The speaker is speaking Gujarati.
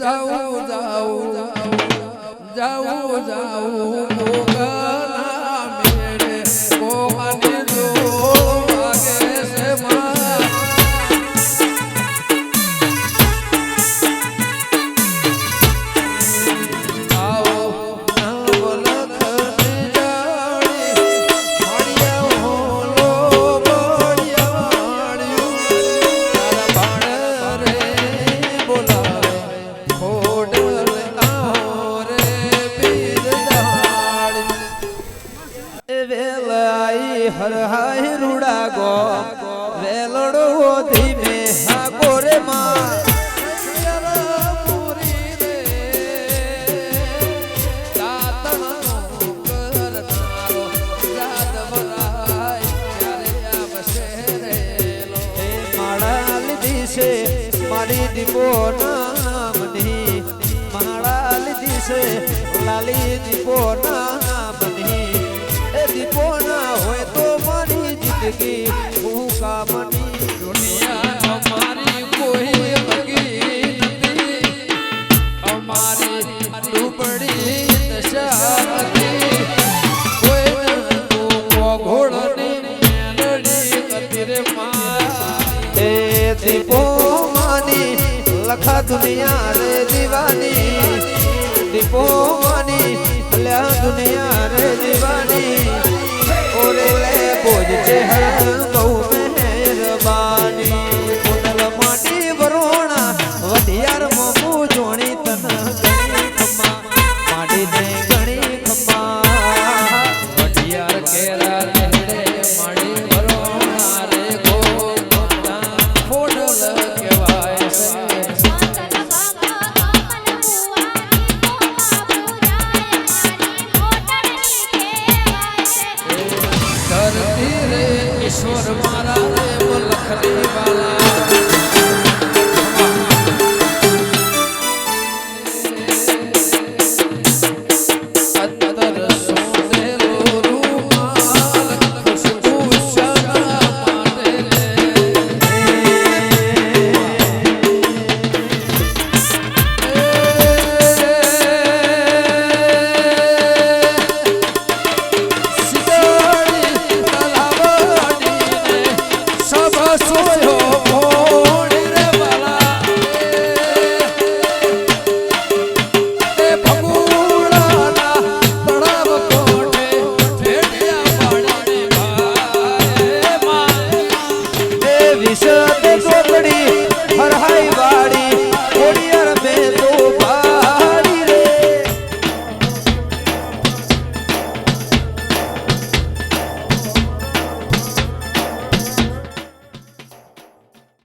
જાઉં જાઉં જાઉં જાઉં મોગના મેળે મોગની જો વાગે છે માં આવો નવલખની જાળી માળિયા હોલો બોળિયાળ્યું તારા ભાણ રે બોલાવે ખોડલ આવો રે બીરદાળ વેલાઈ હરહાઈ રૂડા ગો વેલડો ધીમે હા કોરે માં મારી દીપો નામની માળા લીધી છે લાલી દીપો નામની એ દીપો ના હોય તો મારી જિંદગી હું કામની દુનિયા અમારી કોઈ બગી નથી અમારી ડૂબડી દશા હતી કોઈ ઘોડની મેલડી કતી રે માં એ દીપો લખા દુનિયા રે દીવાની દીપો માની અલ્યા દુનિયા રે દીવાની ઓરે લે બોજ છે હર બહુ મહેરબાની પુનલ માટી વરોણા વધિયાર મોમુ જોણી તન ગણી ખમ્મા માટી ને ગણી ખમ્મા વધિયાર કેરા રે માડી વરોણા રે ગોતા ફોડલ કેવાય ईश्वर मारा रे वो लखनी वाला अदर सोने लो रूमाल खुशबू शना माटे हर